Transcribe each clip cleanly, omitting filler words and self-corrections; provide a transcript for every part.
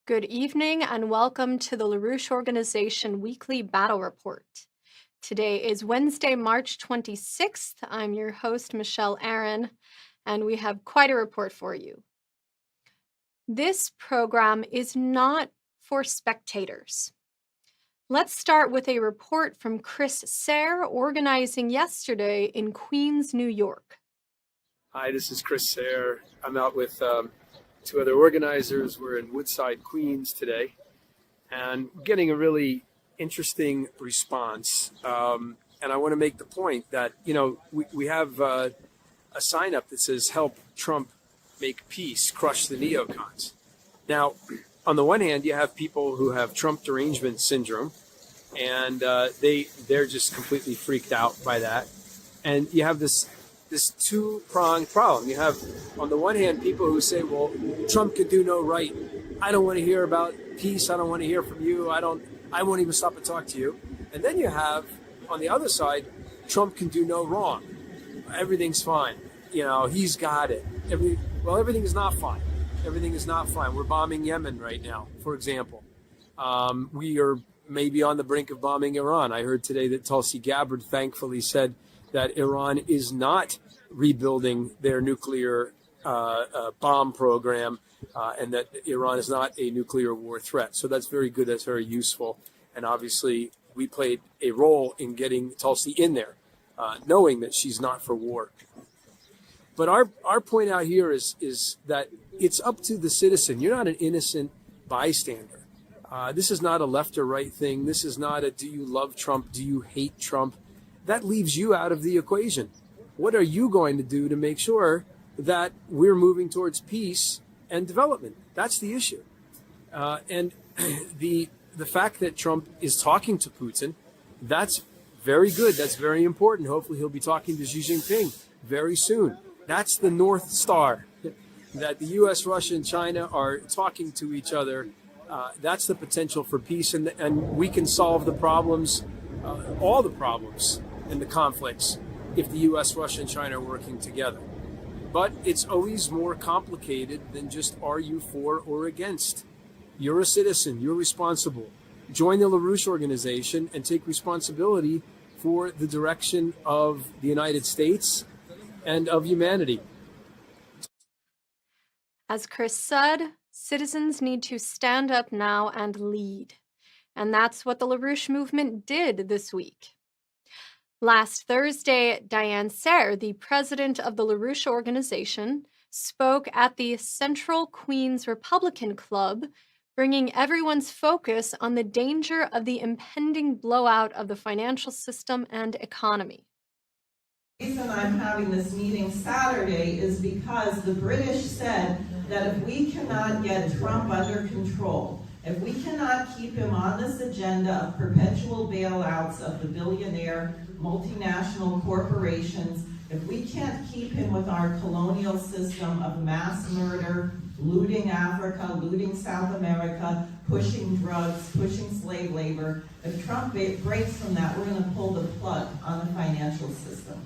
Good evening and welcome to the LaRouche Organization Weekly Battle Report. Today is Wednesday, March 26th. I'm your host, Michelle Aaron, and we have quite a report for you. This program is not for spectators. Let's start with a report from Chris Sare, organizing yesterday in Queens, New York. Hi, this is Chris Sare. I'm out with two other organizers. We're in Woodside, Queens today, and getting a really interesting response. And I want to make the point that, we have a sign up that says, "Help Trump make peace, crush the neocons." Now, on the one hand, you have people who have Trump derangement syndrome, and they're just completely freaked out by that. And you have this two-pronged problem. You have, on the one hand, people who say, well, Trump could do no right. I don't want to hear about peace. I don't want to hear from you. I won't even stop and talk to you. And then you have, on the other side, Trump can do no wrong. Everything's fine. He's got it. Everything is not fine. Everything is not fine. We're bombing Yemen right now, for example. We are maybe on the brink of bombing Iran. I heard today that Tulsi Gabbard thankfully said that Iran is not rebuilding their nuclear bomb program and that Iran is not a nuclear war threat. So that's very good. That's very useful. And obviously, we played a role in getting Tulsi in there, knowing that she's not for war. But our point out here is that it's up to the citizen. You're not an innocent bystander. This is not a left or right thing. This is not a do you love Trump, do you hate Trump? That leaves you out of the equation. What are you going to do to make sure that we're moving towards peace and development? That's the issue. And the fact that Trump is talking to Putin, that's very good. That's very important. Hopefully he'll be talking to Xi Jinping very soon. That's the North Star, that the U.S., Russia, and China are talking to each other. That's the potential for peace, and we can solve the problems, all the problems and the conflicts, if the U.S., Russia, and China are working together. But it's always more complicated than just are you for or against. You're a citizen. You're responsible. Join the LaRouche Organization and take responsibility for the direction of the United States and of humanity. As Chris said, citizens need to stand up now and lead. And that's what the LaRouche movement did this week. Last Thursday, Diane, the president of the LaRouche Organization, spoke at the Central Queens Republican Club, bringing everyone's focus on the danger of the impending blowout of the financial system and economy. The reason I'm having this meeting Saturday is because the British said that if we cannot get Trump under control, if we cannot keep him on this agenda of perpetual bailouts of the billionaire multinational corporations, if we can't keep him with our colonial system of mass murder, looting Africa, looting South America, pushing drugs, pushing slave labor, if Trump breaks from that, we're going to pull the plug on the financial system.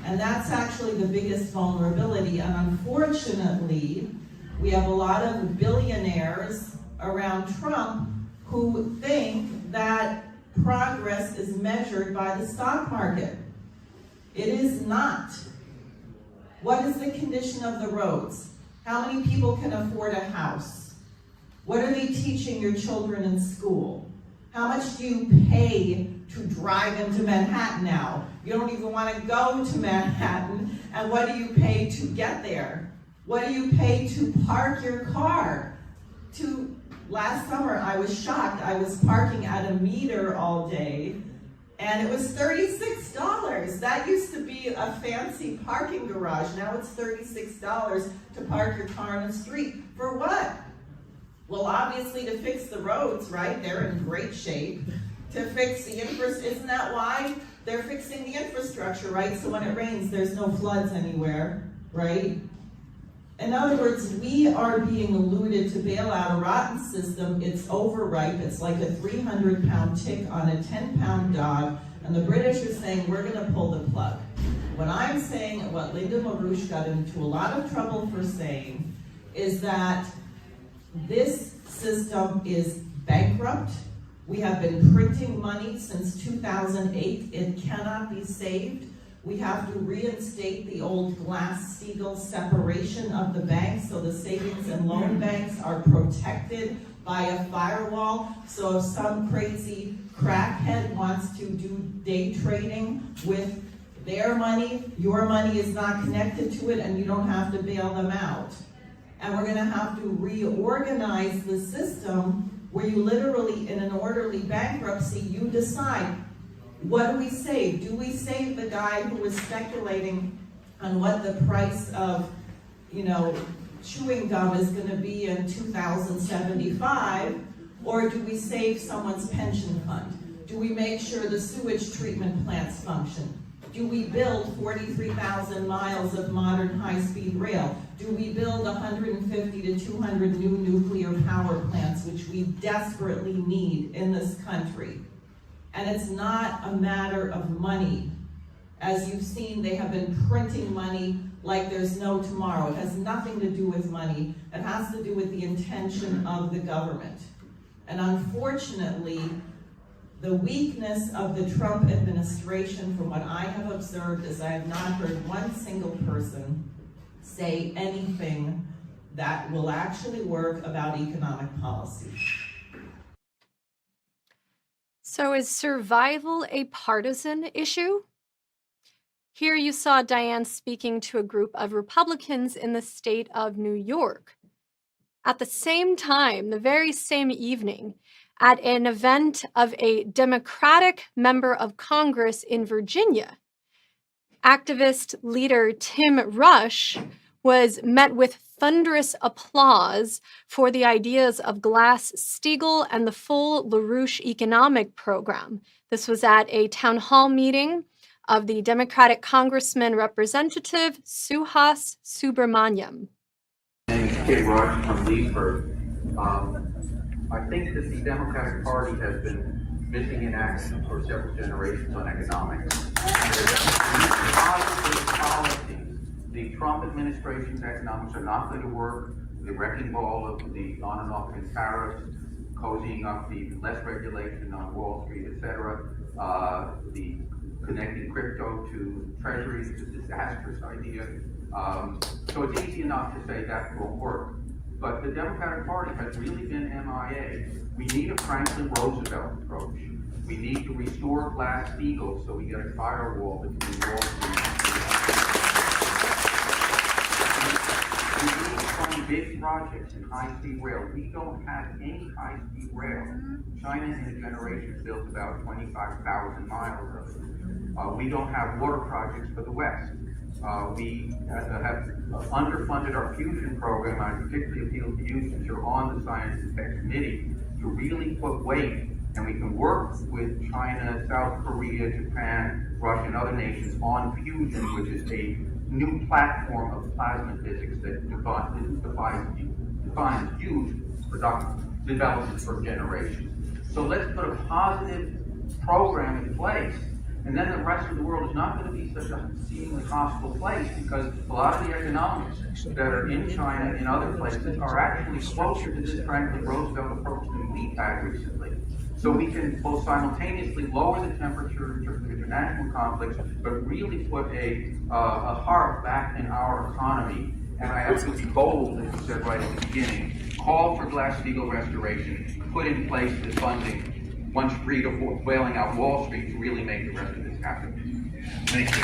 And that's actually the biggest vulnerability. And unfortunately, we have a lot of billionaires around Trump who think that progress is measured by the stock market. It is not. What is the condition of the roads? How many people can afford a house? What are they teaching your children in school? How much do you pay to drive into Manhattan now? You don't even want to go to Manhattan. And what do you pay to get there? What do you pay to park your car? Last summer, I was shocked. I was parking at a meter all day, and it was $36. That used to be a fancy parking garage. Now it's $36 to park your car on the street. For what? Well, obviously to fix the roads, right? They're in great shape. To fix the infrastructure, isn't that why? They're fixing the infrastructure, right? So when it rains, there's no floods anywhere, right? In other words, we are being alluded to bail out a rotten system. It's overripe. It's like a 300-pound tick on a 10-pound dog. And the British are saying, we're going to pull the plug. What I'm saying, what Lyndon got into a lot of trouble for saying, is that this system system is bankrupt. We have been printing money since 2008. It cannot be saved. We have to reinstate the old Glass-Steagall separation of the banks so the savings and loan banks are protected by a firewall. So if some crazy crackhead wants to do day trading with their money, your money is not connected to it and you don't have to bail them out. And we're gonna have to reorganize the system where you literally, in an orderly bankruptcy, you decide, what do we save? Do we save the guy who was speculating on what the price of, chewing gum is gonna be in 2075? Or do we save someone's pension fund? Do we make sure the sewage treatment plants function? Do we build 43,000 miles of modern high-speed rail? Do we build 150 to 200 new nuclear power plants, which we desperately need in this country? And it's not a matter of money. As you've seen, they have been printing money like there's no tomorrow. It has nothing to do with money. It has to do with the intention of the government. And unfortunately, the weakness of the Trump administration, from what I have observed, is I have not heard one single person say anything that will actually work about economic policy. So is survival a partisan issue? Here you saw Diane speaking to a group of Republicans in the state of New York. At the same time, the very same evening, at an event of a Democratic member of Congress in Virginia, activist leader Tim Rush was met with thunderous applause for the ideas of Glass-Steagall and the full LaRouche economic program. This was at a town hall meeting of the Democratic Congressman Representative Suhas Subramanyam. Kid Rush from Leesburg. I think that the Democratic Party has been missing in action for several generations on economics. The Trump administration's economics are not going to work. The wrecking ball of the on and off in tariffs, cozying up the less regulation on Wall Street, etc. The connecting crypto to treasuries is a disastrous idea. So it's easy enough to say that won't work. But the Democratic Party has really been MIA. We need a Franklin Roosevelt approach. We need to restore Glass-Steagall so we get a firewall between Wall Street. We need to fund big projects in high-speed rail. We don't have any high-speed rail. China in a generation built about 25,000 miles of it. We don't have water projects for the West. We have underfunded our fusion program. I particularly appeal to you, since you're on the Science and Tech Committee, to really put weight, and we can work with China, South Korea, Japan, Russia, and other nations on fusion, which is a new platform of plasma physics that defines huge productive development for generations. So let's put a positive program in place. And then the rest of the world is not going to be such a seemingly hostile place, because a lot of the economics that are in China and other places are actually closer to this Franklin Roosevelt approach than we've had recently. So we can both simultaneously lower the temperature in terms of international conflicts, but really put a heart back in our economy. And I have to be bold, as you said right at the beginning, call for Glass-Steagall restoration, put in place the funding once free to bailing out Wall Street to really make the rest of this happen. Thank you.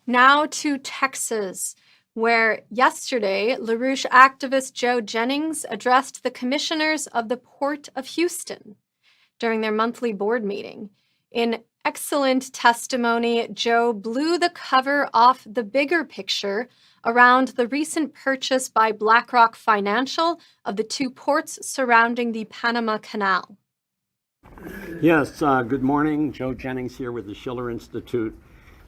Now to Texas, where yesterday LaRouche activist Joe Jennings addressed the commissioners of the Port of Houston during their monthly board meeting. In excellent testimony, Joe blew the cover off the bigger picture around the recent purchase by BlackRock Financial of the two ports surrounding the Panama Canal. Yes, good morning. Joe Jennings here with the Schiller Institute.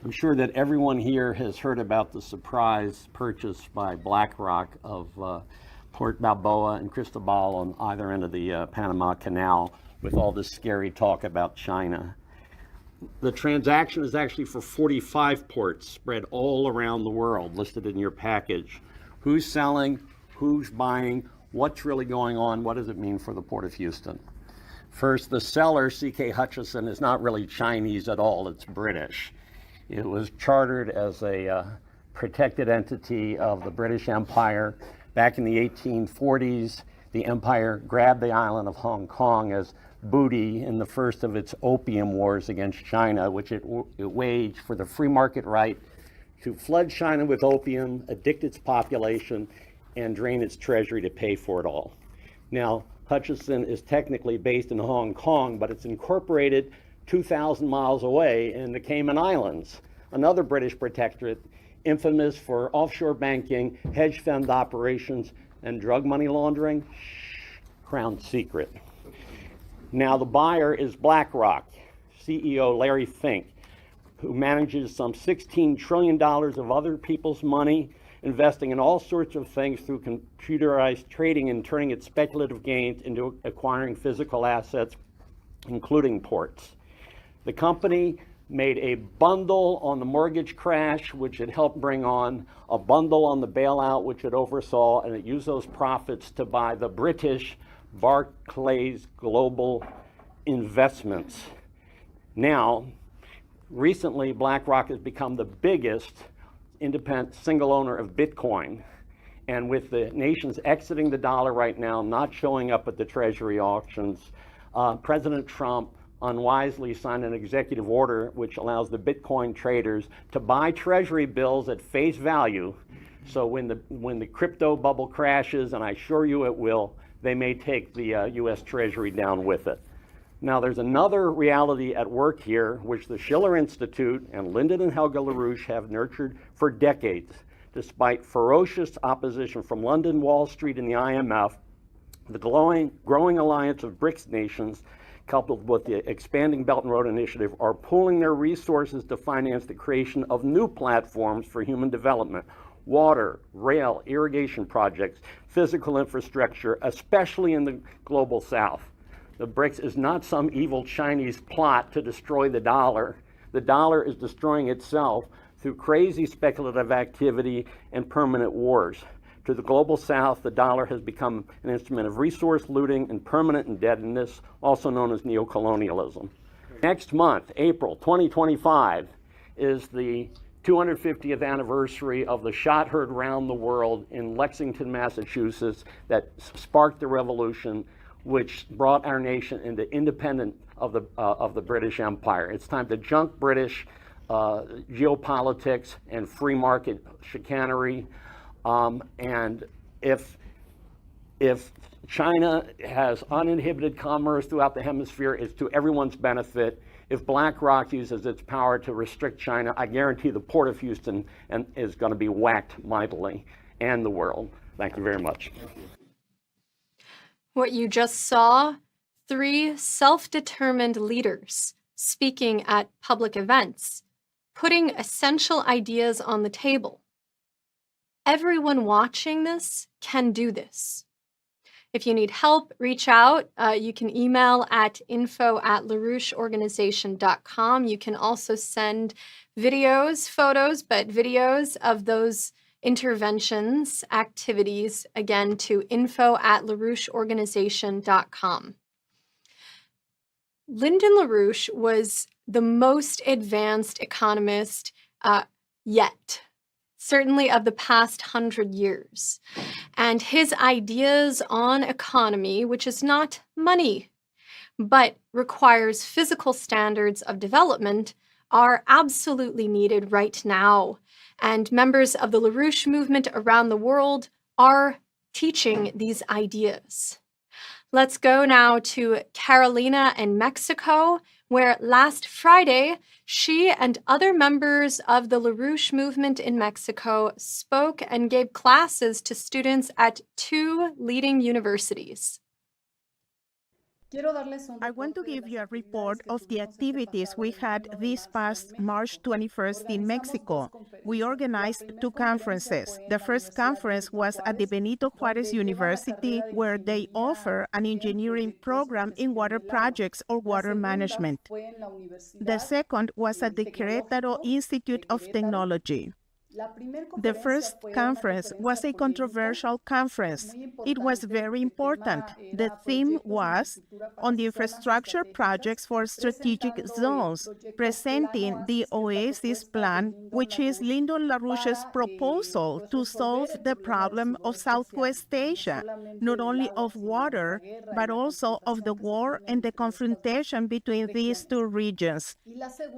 I'm sure that everyone here has heard about the surprise purchase by BlackRock of Port Balboa and Cristobal on either end of the Panama Canal, with all this scary talk about China. The transaction is actually for 45 ports spread all around the world, listed in your package. Who's selling? who's buying, what's really going on, what does it mean for the Port of Houston. First, the seller, C.K. Hutchison, is not really Chinese at all, it's British. It was chartered as a protected entity of the British Empire. Back in the 1840s, the empire grabbed the island of Hong Kong as booty in the first of its opium wars against China, which it waged for the free market right to flood China with opium, addict its population, and drain its treasury to pay for it all. Now, Hutchison is technically based in Hong Kong, but it's incorporated 2,000 miles away in the Cayman Islands, another British protectorate infamous for offshore banking, hedge fund operations, and drug money laundering. Crown secret. Now the buyer is BlackRock, CEO Larry Fink, who manages some $16 trillion of other people's money, investing in all sorts of things through computerized trading and turning its speculative gains into acquiring physical assets, including ports. The company made a bundle on the mortgage crash, which it helped bring on, a bundle on the bailout, which it oversaw, and it used those profits to buy the British Barclays Global Investments. Now, recently, BlackRock has become the biggest independent single owner of Bitcoin. And with the nations exiting the dollar right now, not showing up at the Treasury auctions, President Trump unwisely signed an executive order which allows the Bitcoin traders to buy Treasury bills at face value. So when the crypto bubble crashes, and I assure you it will, they may take the US Treasury down with it. Now there's another reality at work here, which the Schiller Institute and Lyndon and Helga LaRouche have nurtured for decades. Despite ferocious opposition from London, Wall Street, and the IMF, the growing alliance of BRICS nations, coupled with the expanding Belt and Road Initiative, are pooling their resources to finance the creation of new platforms for human development. Water, rail, irrigation projects, physical infrastructure, especially in the global south. The BRICS is not some evil Chinese plot to destroy the dollar. The dollar is destroying itself through crazy speculative activity and permanent wars. To the global south, the dollar has become an instrument of resource looting and permanent indebtedness, also known as neocolonialism. Next month, April 2025, is the 250th anniversary of the shot heard round the world in Lexington, Massachusetts, that sparked the revolution, which brought our nation into independence of the British Empire. It's time to junk British geopolitics and free market chicanery. And if China has uninhibited commerce throughout the hemisphere, it's to everyone's benefit. If BlackRock uses its power to restrict China, I guarantee the Port of Houston is going to be whacked mightily, and the world. Thank you very much. What you just saw, 3 self-determined leaders speaking at public events, putting essential ideas on the table. Everyone watching this can do this. If you need help, reach out. You can email at info@LaRoucheOrganization.com. You can also send videos, photos, but videos of those interventions, activities, again, to info@LaRoucheOrganization.com. Lyndon LaRouche was the most advanced economist yet, certainly of the past 100 years. And his ideas on economy, which is not money, but requires physical standards of development, are absolutely needed right now. And members of the LaRouche movement around the world are teaching these ideas. Let's go now to Carolina in Mexico, where last Friday, she and other members of the LaRouche movement in Mexico spoke and gave classes to students at 2 leading universities. I want to give you a report of the activities we had this past March 21st in Mexico. We organized 2 conferences. The first conference was at the Benito Juárez University, where they offer an engineering program in water projects or water management. The second was at the Querétaro Institute of Technology. The first conference was a controversial conference. It was very important. The theme was on the infrastructure projects for strategic zones, presenting the Oasis Plan, which is Lyndon LaRouche's proposal to solve the problem of Southwest Asia, not only of water, but also of the war and the confrontation between these two regions.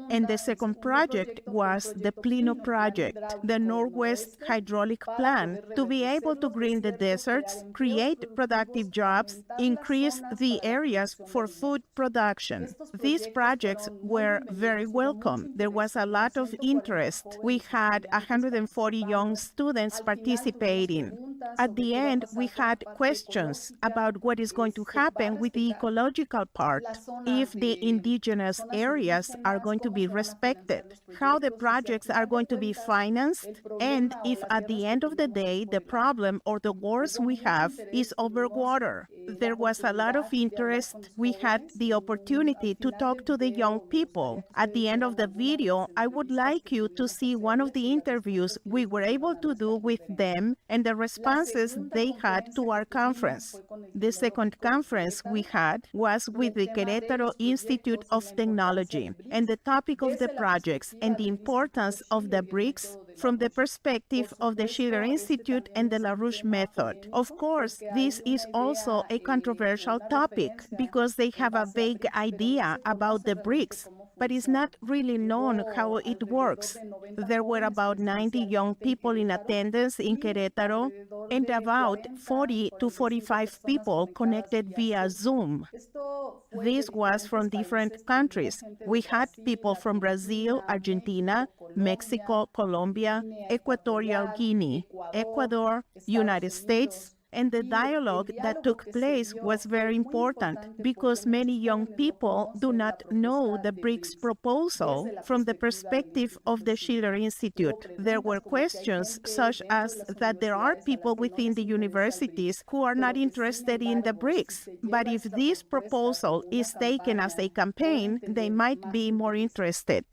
And the second project was the Plino project, the Northwest Hydraulic Plan, to be able to green the deserts, create productive jobs, increase the areas for food production. These projects were very welcome. There was a lot of interest. We had 140 young students participating. At the end, we had questions about what is going to happen with the ecological part, if the indigenous areas are going to be respected, how the projects are going to be financed, and if at the end of the day, the problem or the worst we have is over water. There was a lot of interest. We had the opportunity to talk to the young people. At the end of the video, I would like you to see one of the interviews we were able to do with them and the responses they had to our conference. The second conference we had was with the Querétaro Institute of Technology, and the topic of the projects and the importance of the BRICS from the perspective of the Schiller Institute and the LaRouche method. Of course, this is also a controversial topic because they have a vague idea about the BRICS, but it's not really known how it works. There were about 90 young people in attendance in Querétaro and about 40 to 45 people connected via Zoom. This was from different countries. We had people from Brazil, Argentina, Mexico, Colombia, Equatorial Guinea, Ecuador, United States, and the dialogue that took place was very important because many young people do not know the BRICS proposal from the perspective of the Schiller Institute. There were questions such as that there are people within the universities who are not interested in the BRICS, but if this proposal is taken as a campaign, they might be more interested.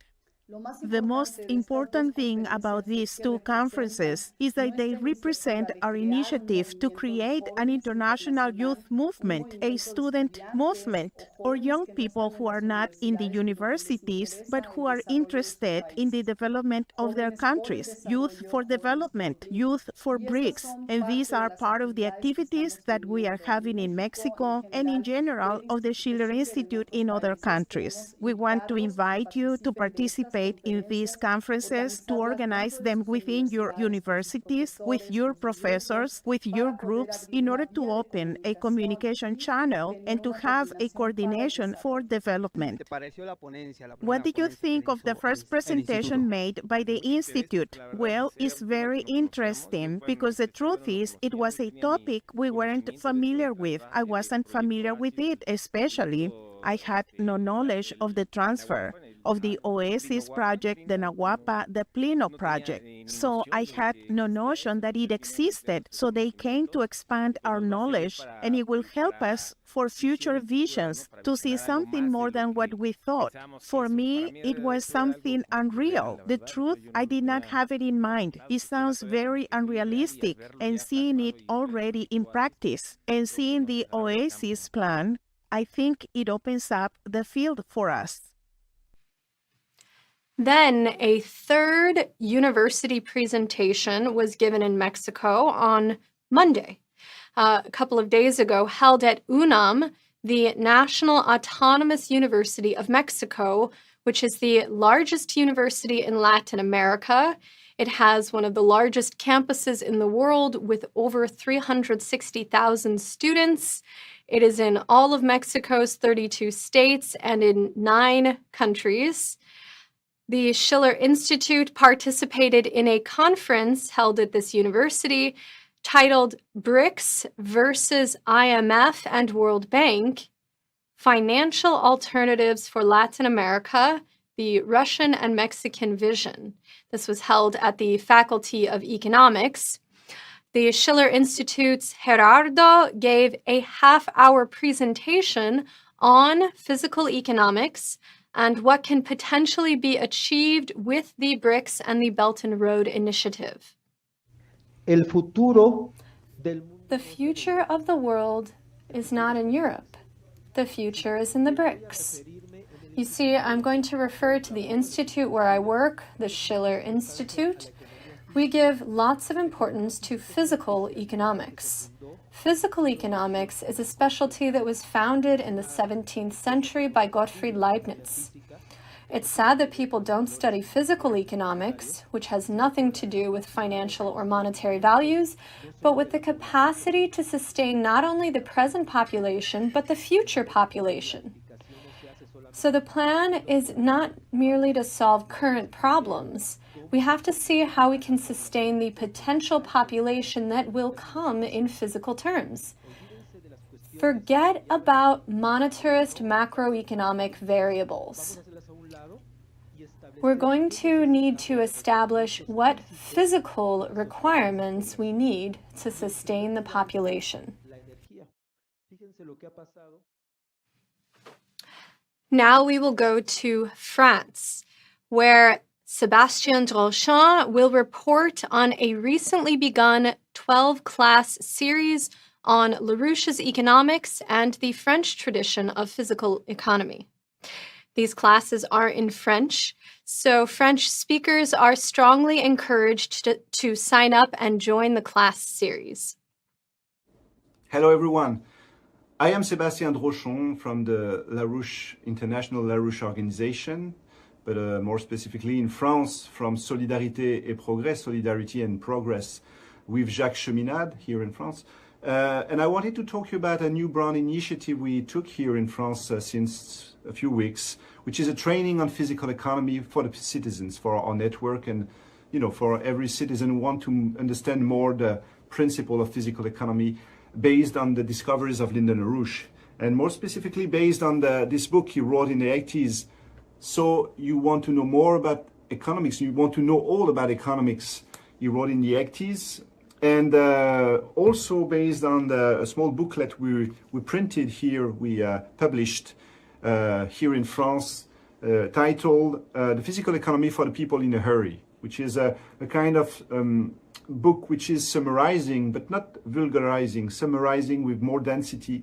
The most important thing about these two conferences is that they represent our initiative to create an international youth movement, a student movement, or young people who are not in the universities, but who are interested in the development of their countries, youth for development, youth for BRICS. And these are part of the activities that we are having in Mexico and in general of the Schiller Institute in other countries. We want to invite you to participate in these conferences, to organize them within your universities, with your professors, with your groups, in order to open a communication channel and to have a coordination for development. What did you think of the first presentation made by the Institute? Well, it's very interesting because the truth is it was a topic we weren't familiar with. I wasn't familiar with it, especially. I had no knowledge of the transfer of the Oasis project, the Nahuapa, the Plino project. So I had no notion that it existed. So they came to expand our knowledge, and it will help us for future visions to see something more than what we thought. For me, it was something unreal. The truth, I did not have it in mind. It sounds very unrealistic, and seeing it already in practice and seeing the Oasis plan, I think it opens up the field for us. Then a third university presentation was given in Mexico on Monday, a couple of days ago, held at UNAM, the National Autonomous University of Mexico, which is the largest university in Latin America. It has one of the largest campuses in the world with over 360,000 students. It is in all of Mexico's 32 states and in 9 countries. The Schiller Institute participated in a conference held at this university titled BRICS versus IMF and World Bank, Financial Alternatives for Latin America, the Russian and Mexican Vision. This was held at the Faculty of Economics. The Schiller Institute's Gerardo gave a half-hour presentation on physical economics, and what can potentially be achieved with the BRICS and the Belt and Road Initiative. El futuro del The future of the world is not in Europe. The future is in the BRICS. You see, I'm going to refer to the institute where I work, the Schiller Institute. We give lots of importance to physical economics. Physical economics is a specialty that was founded in the 17th century by Gottfried Leibniz. It's sad that people don't study physical economics, which has nothing to do with financial or monetary values, but with the capacity to sustain not only the present population, but the future population. So the plan is not merely to solve current problems. We have to see how we can sustain the potential population that will come in physical terms. Forget about monetarist macroeconomic variables. We're going to need to establish what physical requirements we need to sustain the population. Now we will go to France, where Sebastien will report on a recently begun 12-class series on LaRouche's economics and the French tradition of physical economy. These classes are in French, so French speakers are strongly encouraged to sign up and join the class series. Hello, everyone. I am Sebastien from the LaRouche International LaRouche Organization, but more specifically in France, from Solidarité et Progrès, Solidarity and Progress, with Jacques Cheminade here in France. And I wanted to talk to you about a new brand initiative we took here in France since a few weeks, which is a training on physical economy for the citizens, for our network, and for every citizen who want to understand more the principle of physical economy based on the discoveries of Lyndon LaRouche, and more specifically based on this book he wrote in the 80s. So you want to know more about economics, you want to know all about economics, he wrote in the 80s. And also based on a small booklet we printed here, we published here in France, titled The Physical Economy for the People in a Hurry, which is a kind of book which is summarizing, but not vulgarizing, summarizing with more density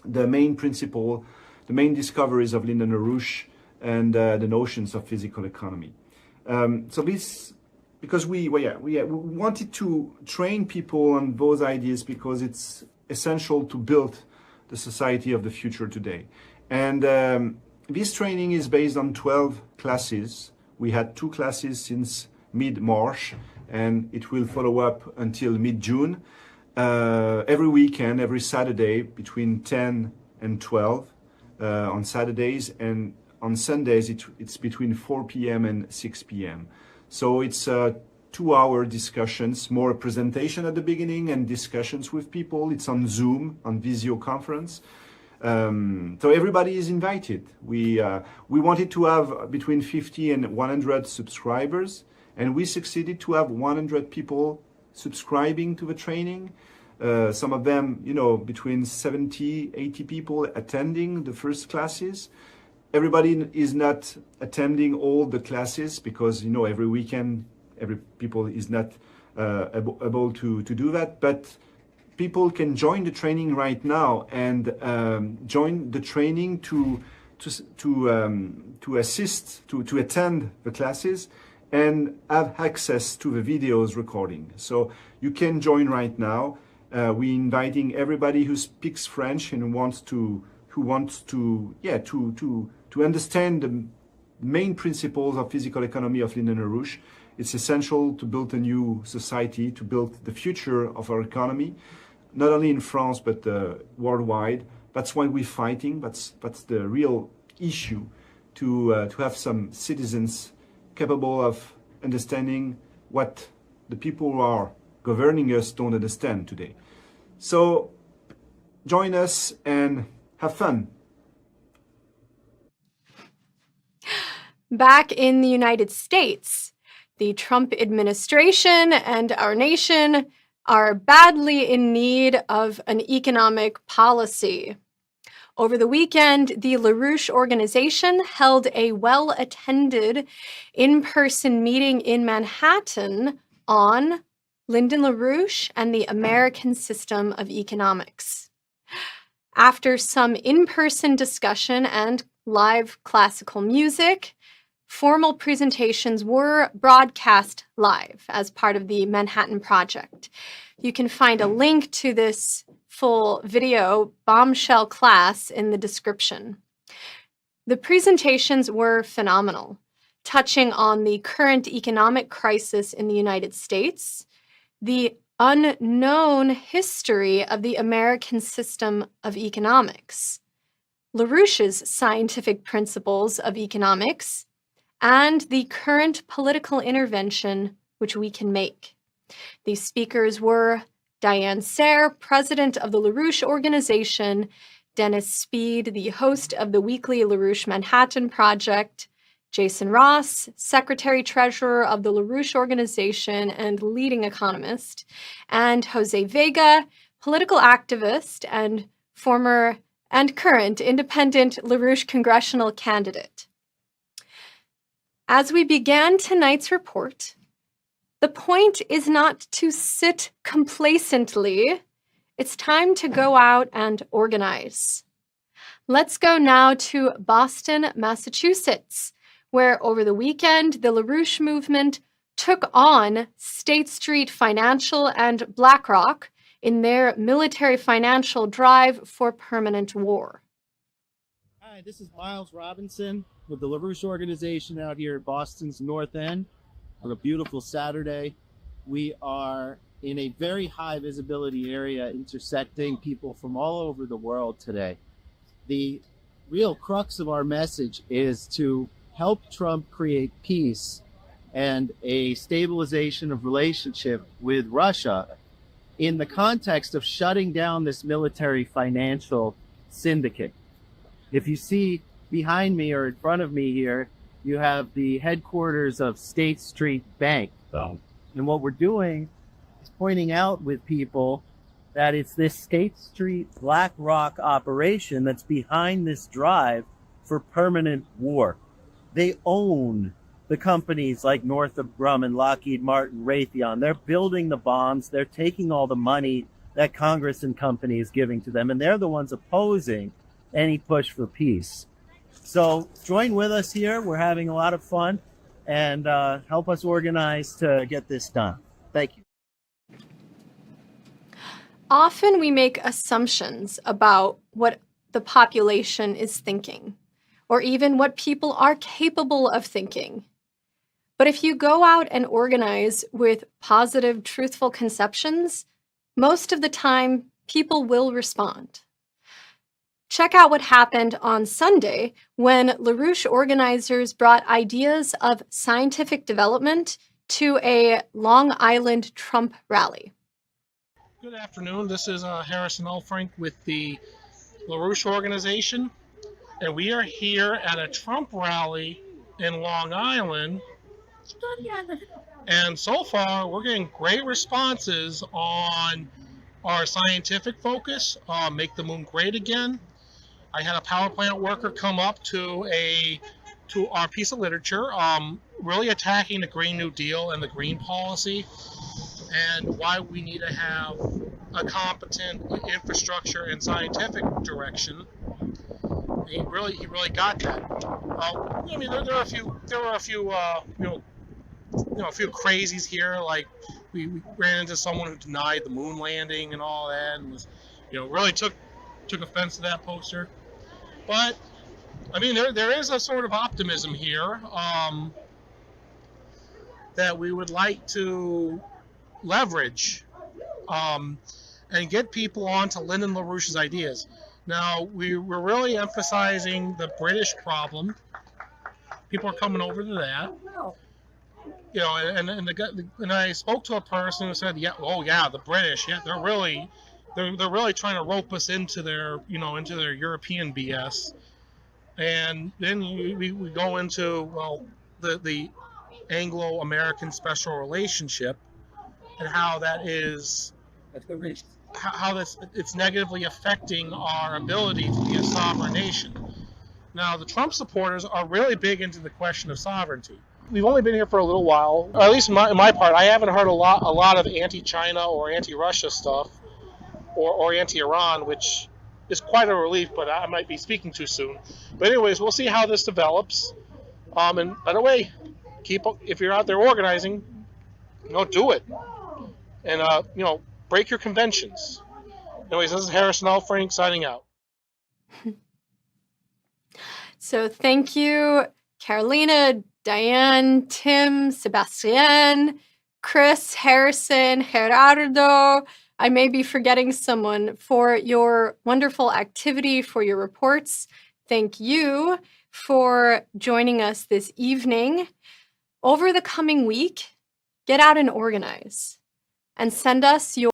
the main principle, the main discoveries of Lyndon LaRouche and the notions of physical economy. So this, because we wanted to train people on those ideas because it's essential to build the society of the future today. And this training is based on 12 classes. We had 2 classes since mid-March, and it will follow up until mid-June. Every weekend, every Saturday, between 10 and 12 on Saturdays, and on Sundays it's between 4 p.m. and 6 p.m. So it's 2-hour discussions, more a presentation at the beginning and discussions with people. It's on Zoom, on video conference. So everybody is invited. We wanted to have between 50 and 100 subscribers, and we succeeded to have 100 people subscribing to the training. Some of them, between 70, 80 people attending the first classes. Everybody is not attending all the classes because, every weekend, every people is not able to do that. But people can join the training right now and join the training to assist, to attend the classes and have access to the videos recording. So you can join right now. We're inviting everybody who speaks French and who wants to understand the main principles of physical economy of Lyndon LaRouche. It's essential to build a new society, to build the future of our economy, not only in France, but worldwide. That's why we're fighting. That's the real issue, to have some citizens capable of understanding what the people who are governing us don't understand today. So join us and have fun. Back in the United States, the Trump administration and our nation are badly in need of an economic policy. Over the weekend, the LaRouche organization held a well-attended in-person meeting in Manhattan on Lyndon LaRouche and the American System of Economics. After some in-person discussion and live classical music, formal presentations were broadcast live as part of the Manhattan Project. You can find a link to this full video bombshell class in the description. The presentations were phenomenal, touching on the current economic crisis in the United States, the unknown history of the American system of economics, LaRouche's scientific principles of economics, and the current political intervention which we can make. These speakers were Diane, Sare, president of the LaRouche organization, Dennis Speed, the host of the weekly LaRouche Manhattan Project, Jason Ross, secretary-treasurer of the LaRouche organization and leading economist, and Jose Vega, political activist and former and current independent LaRouche congressional candidate. As we began tonight's report, the point is not to sit complacently. It's time to go out and organize. Let's go now to Boston, Massachusetts, where over the weekend, the LaRouche movement took on State Street Financial and BlackRock in their military financial drive for permanent war. Hi, this is Myles Robinson with the LaRouche organization out here at Boston's North End on a beautiful Saturday. We are in a very high visibility area intersecting people from all over the world today. The real crux of our message is to help Trump create peace and a stabilization of relationship with Russia in the context of shutting down this military financial syndicate. If you see behind me or in front of me here, you have the headquarters of State Street Bank. And what we're doing is pointing out with people that it's this State Street BlackRock operation that's behind this drive for permanent war. They own the companies like Northrop Grumman, Lockheed Martin, Raytheon. They're building the bombs. They're taking all the money that Congress and company is giving to them, and they're the ones opposing any push for peace. So join with us here. We're having a lot of fun, and help us organize to get this done. Thank you. Often we make assumptions about what the population is thinking, or even what people are capable of thinking. But if you go out and organize with positive, truthful conceptions, most of the time, people will respond. Check out what happened on Sunday when LaRouche organizers brought ideas of scientific development to a Long Island Trump rally. Good afternoon. This is Harrison Elfrink with the LaRouche organization, and we are here at a Trump rally in Long Island. And so far, we're getting great responses on our scientific focus, make the moon great again. I had a power plant worker come up to our piece of literature, really attacking the Green New Deal and the green policy, and why we need to have a competent infrastructure and scientific direction. He really got that. I mean, there were a few a few crazies here. Like we ran into someone who denied the moon landing and all that, and was, really took offense to that poster. But I mean, there is a sort of optimism here that we would like to leverage and get people onto Lyndon LaRouche's ideas. Now, we're really emphasizing the British problem. People are coming over to that. And I spoke to a person who said, the British, they're really trying to rope us into their European BS. And then we go into, the Anglo-American special relationship and how that is how it's negatively affecting our ability to be a sovereign nation. Now, the Trump supporters are really big into the question of sovereignty. We've only been here for a little while, or at least in my part. I haven't heard a lot of anti-China or anti-Russia stuff, or anti-Iran, which is quite a relief, but I might be speaking too soon. But anyways, we'll see how this develops. And by the way, if you're out there organizing, do it. And break your conventions. Anyways, this is Harrison L. Frank signing out. So thank you, Carolina, Diane, Tim, Sebastien, Chris, Harrison, Gerardo. I may be forgetting someone, for your wonderful activity, for your reports. Thank you for joining us this evening. Over the coming week, get out and organize and send us your